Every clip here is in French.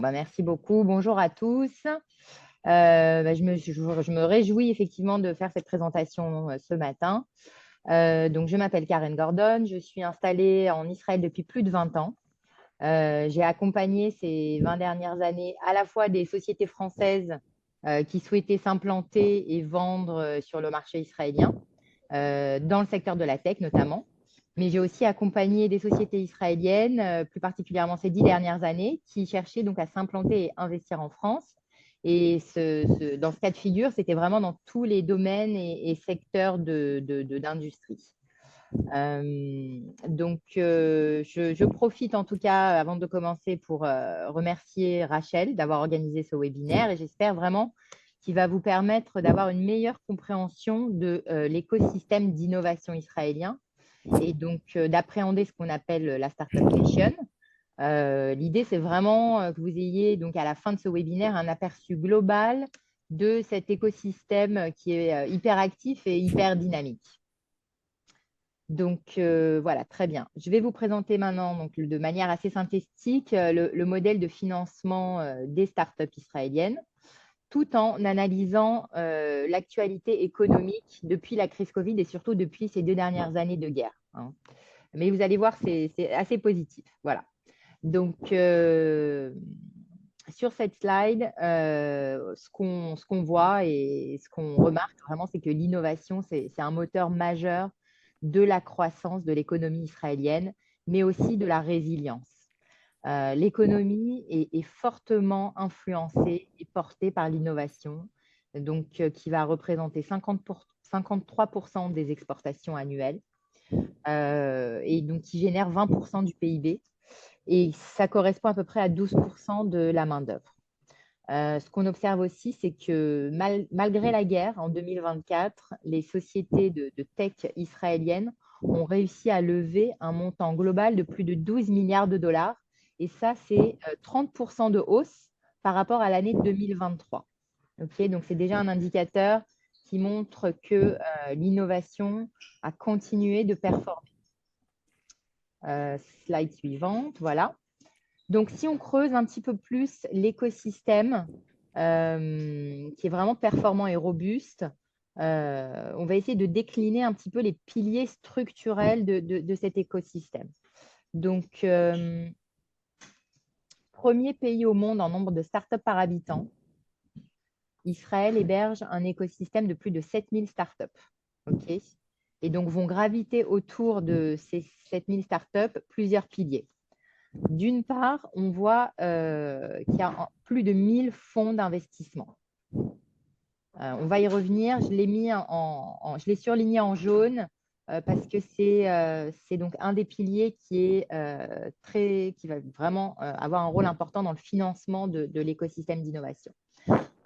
Merci beaucoup. Bonjour à tous. Je me réjouis effectivement de faire cette présentation ce matin. Donc, je m'appelle Karen Gordon. Je suis installée en Israël depuis plus de 20 ans. J'ai accompagné ces 20 dernières années à la fois des sociétés françaises qui souhaitaient s'implanter et vendre sur le marché israélien, dans le secteur de la tech notamment. Mais j'ai aussi accompagné des sociétés israéliennes, plus particulièrement ces 10 dernières années, qui cherchaient donc à s'implanter et investir en France. Et dans ce cas de figure, c'était vraiment dans tous les domaines et secteurs d'industrie. Je profite en tout cas, avant de commencer, pour remercier Rachel d'avoir organisé ce webinaire et j'espère vraiment qu'il va vous permettre d'avoir une meilleure compréhension de l'écosystème d'innovation israélien et donc d'appréhender ce qu'on appelle la Startup Nation. L'idée, c'est vraiment que vous ayez donc à la fin de ce webinaire un aperçu global de cet écosystème qui est hyper actif et hyper dynamique. Donc voilà, très bien. Je vais vous présenter maintenant donc, de manière assez synthétique le modèle de financement des startups israéliennes, tout en analysant l'actualité économique depuis la crise Covid et surtout depuis ces 2 dernières années de guerre, hein. Mais vous allez voir, c'est assez positif. Voilà. Donc, sur cette slide, ce qu'on voit et ce qu'on remarque vraiment, c'est que l'innovation, c'est un moteur majeur de la croissance de l'économie israélienne, mais aussi de la résilience. L'économie est fortement influencée et portée par l'innovation, donc qui va représenter 53% des exportations annuelles et donc qui génère 20% du PIB. Et ça correspond à peu près à 12% de la main-d'œuvre. Ce qu'on observe aussi, c'est que malgré la guerre, en 2024, les sociétés de tech israéliennes ont réussi à lever un montant global de plus de 12 milliards de dollars. Et ça, c'est 30% de hausse par rapport à l'année 2023. Okay, donc, c'est déjà un indicateur qui montre que l'innovation a continué de performer. Slide suivante, voilà. Donc, si on creuse un petit peu plus l'écosystème qui est vraiment performant et robuste, on va essayer de décliner un petit peu les piliers structurels de cet écosystème. Donc, premier pays au monde en nombre de startups par habitant, Israël héberge un écosystème de plus de 7000 startups. Okay, et donc, vont graviter autour de ces 7000 startups plusieurs piliers. D'une part, on voit qu'il y a plus de 1000 fonds d'investissement. On va y revenir. Je l'ai surligné en jaune parce que c'est donc un des piliers qui va vraiment avoir un rôle important dans le financement de l'écosystème d'innovation.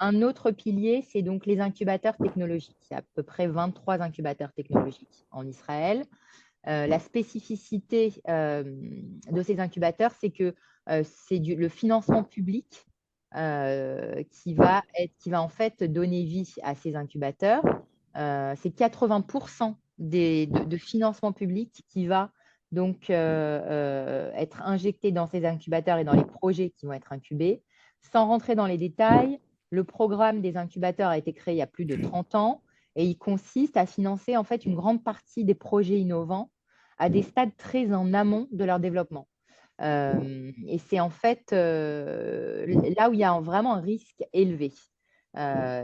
Un autre pilier, c'est donc les incubateurs technologiques. Il y a à peu près 23 incubateurs technologiques en Israël. La spécificité de ces incubateurs, c'est que c'est le financement public qui va en fait donner vie à ces incubateurs. C'est 80% de financement public qui va donc être injecté dans ces incubateurs et dans les projets qui vont être incubés. Sans rentrer dans les détails, le programme des incubateurs a été créé il y a plus de 30 ans et il consiste à financer en fait une grande partie des projets innovants à des stades très en amont de leur développement. Et c'est en fait là où il y a vraiment un risque élevé.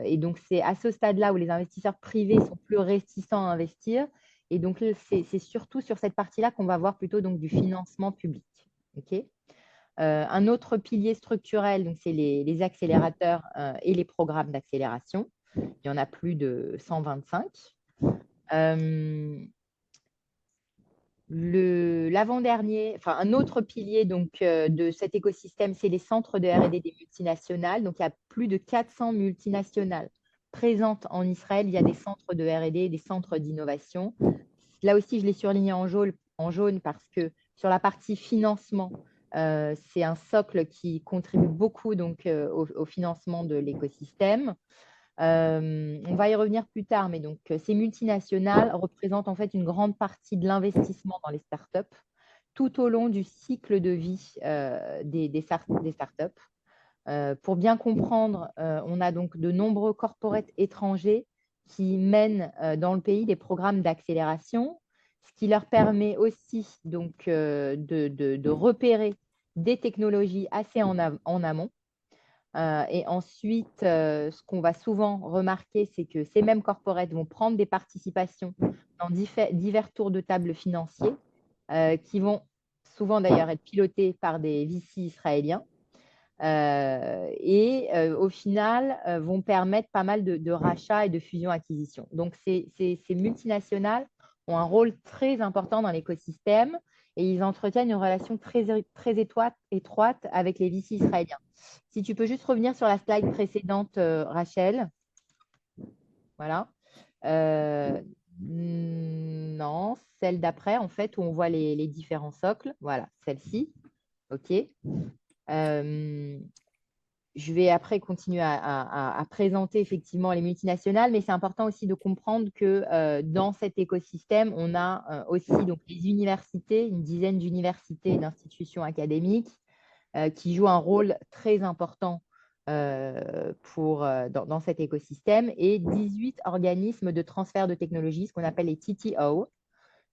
Et donc, c'est à ce stade-là où les investisseurs privés sont plus réticents à investir. Et donc, c'est surtout sur cette partie-là qu'on va voir plutôt donc, du financement public. Okay, un autre pilier structurel, c'est les accélérateurs et les programmes d'accélération. Il y en a plus de 125. L'avant-dernier, enfin un autre pilier donc, de cet écosystème, c'est les centres de R&D des multinationales. Donc, il y a plus de 400 multinationales présentes en Israël. Il y a des centres de R&D, des centres d'innovation. Là aussi, je l'ai surligné en jaune parce que sur la partie financement, c'est un socle qui contribue beaucoup donc, au financement de l'écosystème. On va y revenir plus tard, mais donc ces multinationales représentent en fait une grande partie de l'investissement dans les startups tout au long du cycle de vie des startups. Pour bien comprendre, on a donc de nombreux corporates étrangers qui mènent dans le pays des programmes d'accélération, ce qui leur permet aussi donc, de repérer des technologies assez en amont. Et ensuite, ce qu'on va souvent remarquer, c'est que ces mêmes corporates vont prendre des participations dans divers tours de table financiers qui vont souvent d'ailleurs être pilotés par des VC israéliens et au final vont permettre pas mal de rachats et de fusions-acquisitions. Donc, ces multinationales ont un rôle très important dans l'écosystème et ils entretiennent une relation très étroite avec les VC israéliens. Si tu peux juste revenir sur la slide précédente, Rachel. Voilà. Non, celle d'après, en fait, où on voit les différents socles. Voilà, celle-ci. OK. Je vais après continuer à présenter effectivement les multinationales, mais c'est important aussi de comprendre que dans cet écosystème, on a aussi donc, les universités, une dizaine d'universités et d'institutions académiques qui jouent un rôle très important dans cet écosystème et 18 organismes de transfert de technologie, ce qu'on appelle les TTO,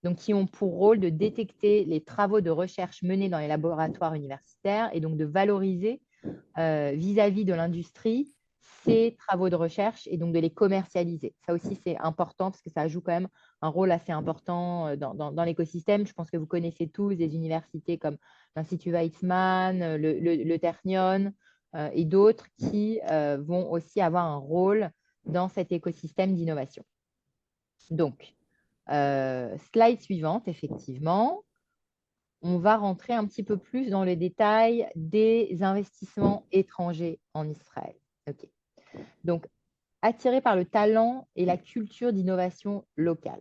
donc qui ont pour rôle de détecter les travaux de recherche menés dans les laboratoires universitaires et donc de valoriser vis-à-vis de l'industrie ces travaux de recherche et donc de les commercialiser. Ça aussi, c'est important parce que ça joue quand même un rôle assez important dans l'écosystème. Je pense que vous connaissez tous des universités comme l'Institut Weizmann, le Ternion et d'autres qui vont aussi avoir un rôle dans cet écosystème d'innovation. Donc, slide suivante, effectivement. On va rentrer un petit peu plus dans les détails des investissements étrangers en Israël. Okay. Donc, attirés par le talent et la culture d'innovation locale.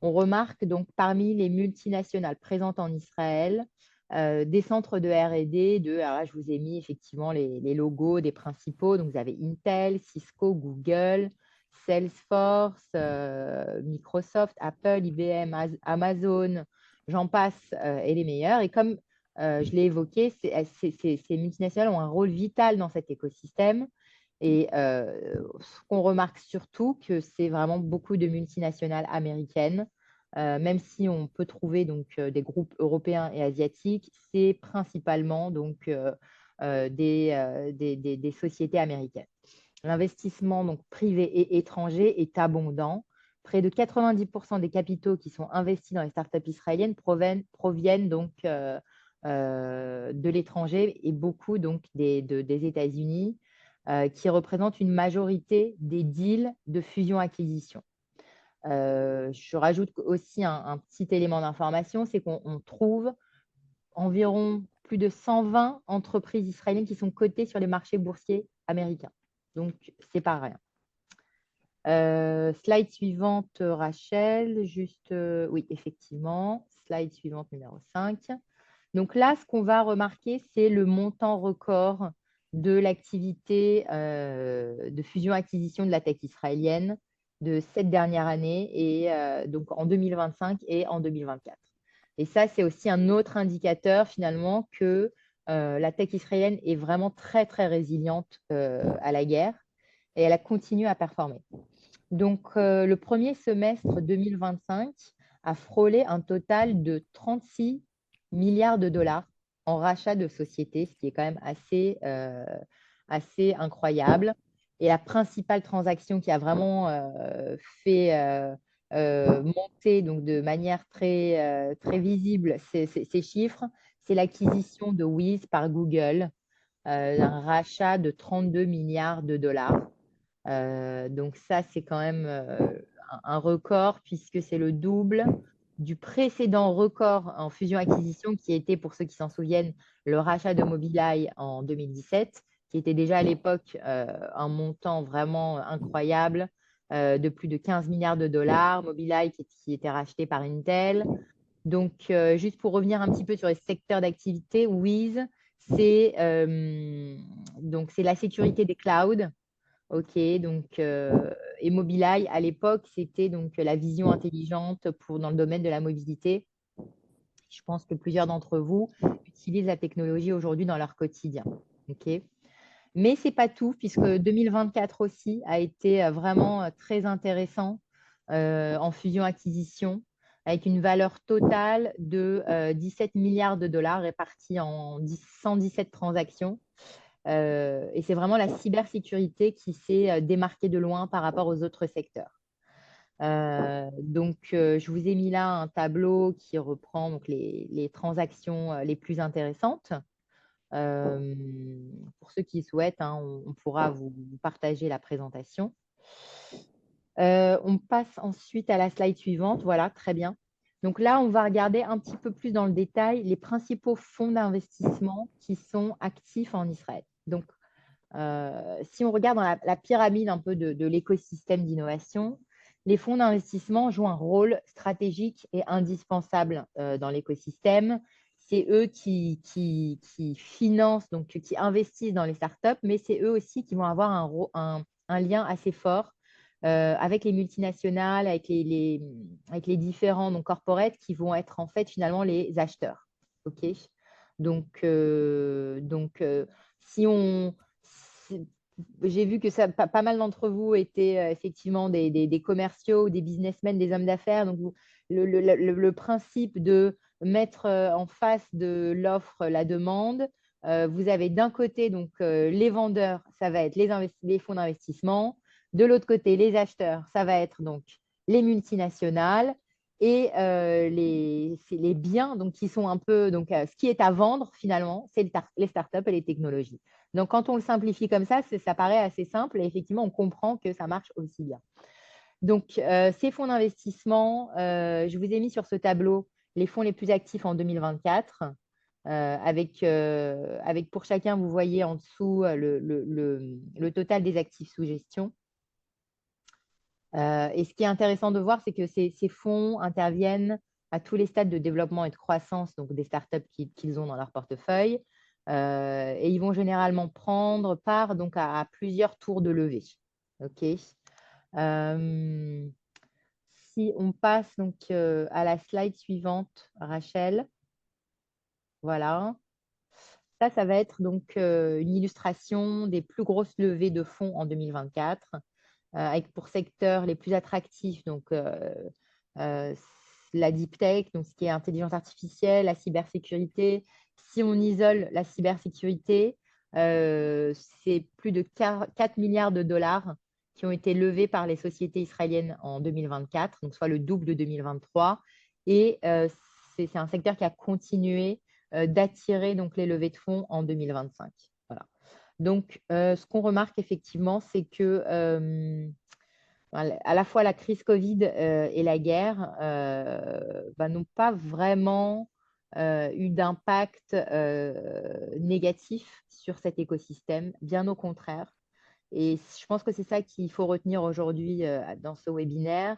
On remarque donc parmi les multinationales présentes en Israël, des centres de R&D, alors là, je vous ai mis effectivement les logos des principaux. Donc, vous avez Intel, Cisco, Google, Salesforce, Microsoft, Apple, IBM, Amazon, j'en passe, et les meilleurs. Et comme je l'ai évoqué, ces multinationales ont un rôle vital dans cet écosystème. Et ce qu'on remarque surtout, que c'est vraiment beaucoup de multinationales américaines, même si on peut trouver donc, des groupes européens et asiatiques, c'est principalement donc, des sociétés américaines. L'investissement donc, privé et étranger est abondant. Près de 90% des capitaux qui sont investis dans les startups israéliennes proviennent donc de l'étranger et beaucoup donc des États-Unis, qui représentent une majorité des deals de fusion-acquisition. Je rajoute aussi un petit élément d'information, c'est qu'on trouve environ plus de 120 entreprises israéliennes qui sont cotées sur les marchés boursiers américains. Donc, c'est pas rien. Slide suivante, Rachel. Juste, oui, effectivement. Slide suivante, numéro 5. Donc là, ce qu'on va remarquer, c'est le montant record de l'activité de fusion-acquisition de la tech israélienne de cette dernière année, et donc en 2025 et en 2024. Et ça, c'est aussi un autre indicateur finalement que la tech israélienne est vraiment très, très résiliente à la guerre et elle a continué à performer. Donc, le premier semestre 2025 a frôlé un total de 36 milliards de dollars en rachat de sociétés, ce qui est quand même assez incroyable. Et la principale transaction qui a vraiment fait monter donc, de manière très visible ces chiffres, c'est l'acquisition de Wiz par Google, un rachat de 32 milliards de dollars. Donc ça, c'est quand même un record puisque c'est le double du précédent record en fusion-acquisition qui était, pour ceux qui s'en souviennent, le rachat de Mobileye en 2017, qui était déjà à l'époque un montant vraiment incroyable de plus de 15 milliards de dollars. Mobileye qui était racheté par Intel. Donc, juste pour revenir un petit peu sur les secteurs d'activité, Wiz, c'est la sécurité des clouds. Ok, donc, et Mobileye, à l'époque, c'était donc la vision intelligente dans le domaine de la mobilité. Je pense que plusieurs d'entre vous utilisent la technologie aujourd'hui dans leur quotidien. Ok. Mais ce n'est pas tout, puisque 2024 aussi a été vraiment très intéressant en fusion-acquisition, avec une valeur totale de 17 milliards de dollars répartis en 117 transactions. Et c'est vraiment la cybersécurité qui s'est démarquée de loin par rapport aux autres secteurs. Je vous ai mis là un tableau qui reprend donc, les transactions les plus intéressantes. Euh, pour ceux qui souhaitent, hein, on pourra vous partager la présentation. On passe ensuite à la slide suivante. Voilà, très bien. Donc là, on va regarder un petit peu plus dans le détail les principaux fonds d'investissement qui sont actifs en Israël. Donc, si on regarde dans la pyramide un peu de l'écosystème d'innovation, les fonds d'investissement jouent un rôle stratégique et indispensable dans l'écosystème. C'est eux qui financent, donc qui investissent dans les startups, mais c'est eux aussi qui vont avoir un lien assez fort avec les multinationales, avec les différents donc, corporates qui vont être en fait finalement les acheteurs. OK. Si on j'ai vu que ça, pas mal d'entre vous étaient effectivement des commerciaux ou des businessmen, des hommes d'affaires. Donc, le principe de mettre en face de l'offre la demande, vous avez d'un côté donc, les vendeurs, ça va être les fonds d'investissement. De l'autre côté, les acheteurs, ça va être donc les multinationales et les biens donc, qui sont un peu donc, ce qui est à vendre finalement, c'est les startups et les technologies. Donc, quand on le simplifie comme ça paraît assez simple et effectivement, on comprend que ça marche aussi bien. Donc, ces fonds d'investissement, je vous ai mis sur ce tableau les fonds les plus actifs en 2024, avec pour chacun, vous voyez en dessous le total des actifs sous gestion. Et ce qui est intéressant de voir, c'est que ces fonds interviennent à tous les stades de développement et de croissance donc des startups qu'ils ont dans leur portefeuille. Et ils vont généralement prendre part donc, à plusieurs tours de levée. OK. Si on passe donc, à la slide suivante, Rachel. Voilà. Ça va être donc une illustration des plus grosses levées de fonds en 2024. Avec pour secteurs les plus attractifs, donc la deep tech, donc ce qui est intelligence artificielle, la cybersécurité. Si on isole la cybersécurité, c'est plus de 4 milliards de dollars qui ont été levés par les sociétés israéliennes en 2024, donc soit le double de 2023. Et c'est un secteur qui a continué d'attirer donc les levées de fonds en 2025. Voilà. Donc, ce qu'on remarque effectivement, c'est que à la fois la crise Covid et la guerre n'ont pas vraiment eu d'impact négatif sur cet écosystème, bien au contraire. Et je pense que c'est ça qu'il faut retenir aujourd'hui dans ce webinaire,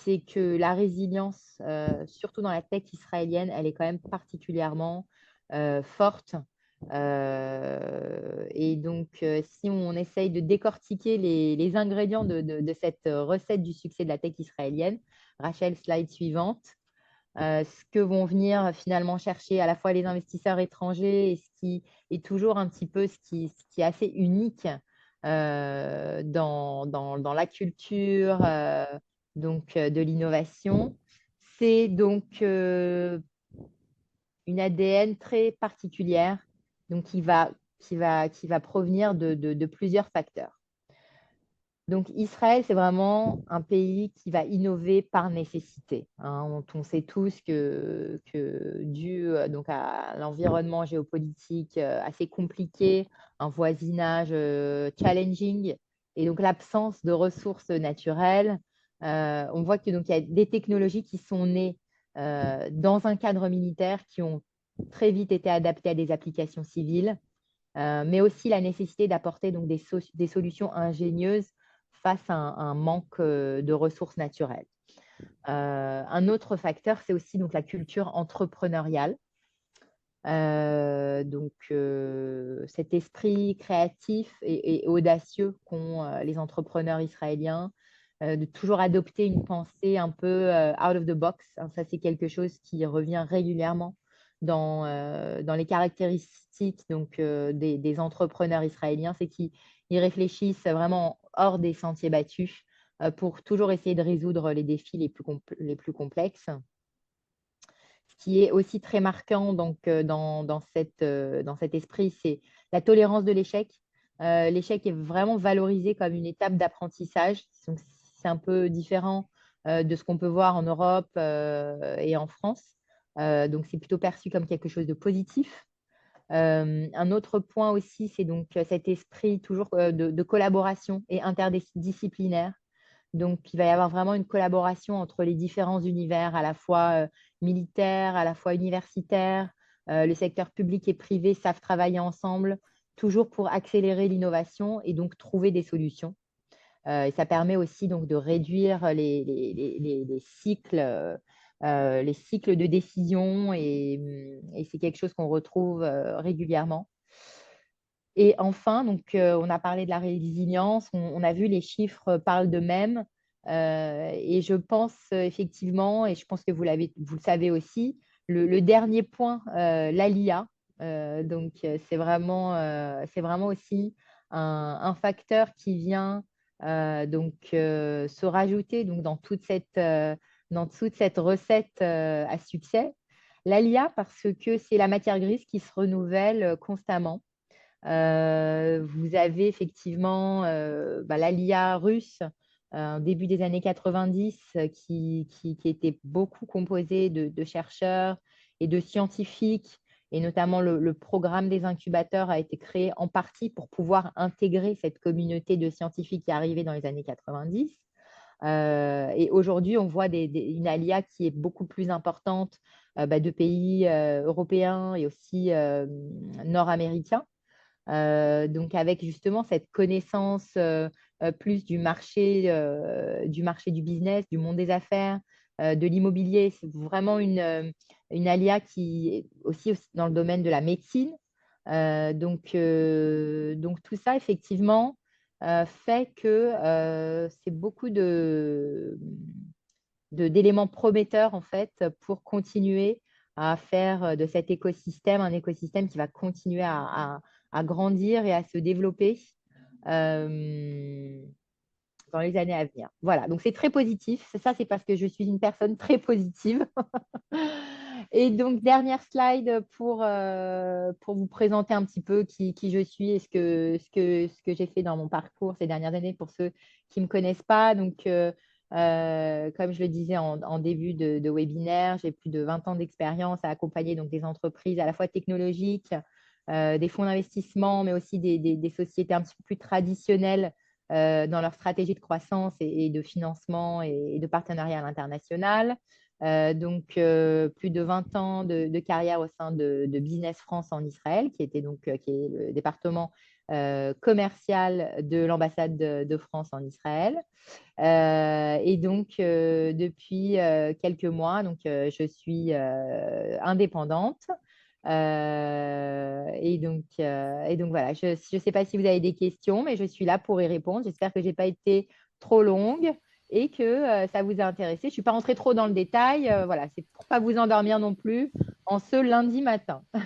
c'est que la résilience, surtout dans la tech israélienne, elle est quand même particulièrement forte. Et donc, si on essaye de décortiquer les ingrédients de cette recette du succès de la tech israélienne, Rachel, slide suivante, ce que vont venir finalement chercher à la fois les investisseurs étrangers et ce qui est toujours un petit peu ce qui est assez unique dans la culture de l'innovation, c'est donc une ADN très particulière donc qui va provenir de plusieurs facteurs. Donc, Israël, c'est vraiment un pays qui va innover par nécessité. Hein. On sait tous que dû donc à l'environnement géopolitique assez compliqué, un voisinage challenging et donc l'absence de ressources naturelles, on voit que donc, il y a des technologies qui sont nées dans un cadre militaire qui ont très vite été adaptées à des applications civiles, mais aussi la nécessité d'apporter donc des solutions ingénieuses face à un manque de ressources naturelles. Un autre facteur, c'est aussi donc, la culture entrepreneuriale. Cet esprit créatif et audacieux qu'ont les entrepreneurs israéliens, de toujours adopter une pensée un peu out of the box. Hein, ça, c'est quelque chose qui revient régulièrement dans les caractéristiques donc, des entrepreneurs israéliens, c'est qu'ils réfléchissent vraiment hors des sentiers battus pour toujours essayer de résoudre les défis les plus complexes. Ce qui est aussi très marquant donc, dans cet esprit, c'est la tolérance de l'échec. L'échec est vraiment valorisé comme une étape d'apprentissage. Donc, c'est un peu différent de ce qu'on peut voir en Europe et en France. Donc, c'est plutôt perçu comme quelque chose de positif. Un autre point aussi, c'est donc cet esprit toujours de collaboration et interdisciplinaire. Donc, il va y avoir vraiment une collaboration entre les différents univers, à la fois militaires, à la fois universitaires. Le secteur public et privé savent travailler ensemble, toujours pour accélérer l'innovation et donc trouver des solutions. Et ça permet aussi donc de réduire les cycles de décision et c'est quelque chose qu'on retrouve régulièrement. Et enfin, donc, on a parlé de la résilience, on a vu les chiffres parlent d'eux-mêmes. Et je pense effectivement, et je pense que vous le savez aussi, le dernier point, l'ALIA. Donc, c'est vraiment aussi un facteur qui vient donc, se rajouter donc, dans toute cette recette à succès. L'ALIA, parce que c'est la matière grise qui se renouvelle constamment. Vous avez effectivement l'ALIA russe au début des années 90 qui était beaucoup composée de chercheurs et de scientifiques, et notamment le programme des incubateurs a été créé en partie pour pouvoir intégrer cette communauté de scientifiques qui est arrivée dans les années 90. Et aujourd'hui, on voit une ALIA qui est beaucoup plus importante de pays européens et aussi nord-américains. Donc, avec justement cette connaissance plus du marché du business, du monde des affaires, de l'immobilier. C'est vraiment une alia qui est aussi dans le domaine de la médecine. Donc, tout ça, effectivement, fait que c'est beaucoup d'éléments prometteurs, en fait, pour continuer à faire de cet écosystème un écosystème qui va continuer à grandir et à se développer euh, dans les années à venir. Voilà, donc c'est très positif. Ça, c'est parce que je suis une personne très positive. Et donc, dernière slide pour vous présenter un petit peu qui je suis et ce que j'ai fait dans mon parcours ces dernières années pour ceux qui ne me connaissent pas. Donc, comme je le disais en début de webinaire, j'ai plus de 20 ans d'expérience à accompagner donc, des entreprises à la fois technologiques, des fonds d'investissement, mais aussi des sociétés un petit peu plus traditionnelles dans leur stratégie de croissance et de financement et de partenariat à l'international. Donc, plus de 20 ans de carrière au sein de Business France en Israël, qui était donc qui est le département commercial de l'ambassade de France en Israël. Et donc, depuis quelques mois, donc, je suis indépendante. Et donc voilà, je ne sais pas si vous avez des questions, mais je suis là pour y répondre. J'espère que je n'ai pas été trop longue et que ça vous a intéressé. Je ne suis pas rentrée trop dans le détail. Voilà, c'est pour ne pas vous endormir non plus en ce lundi matin.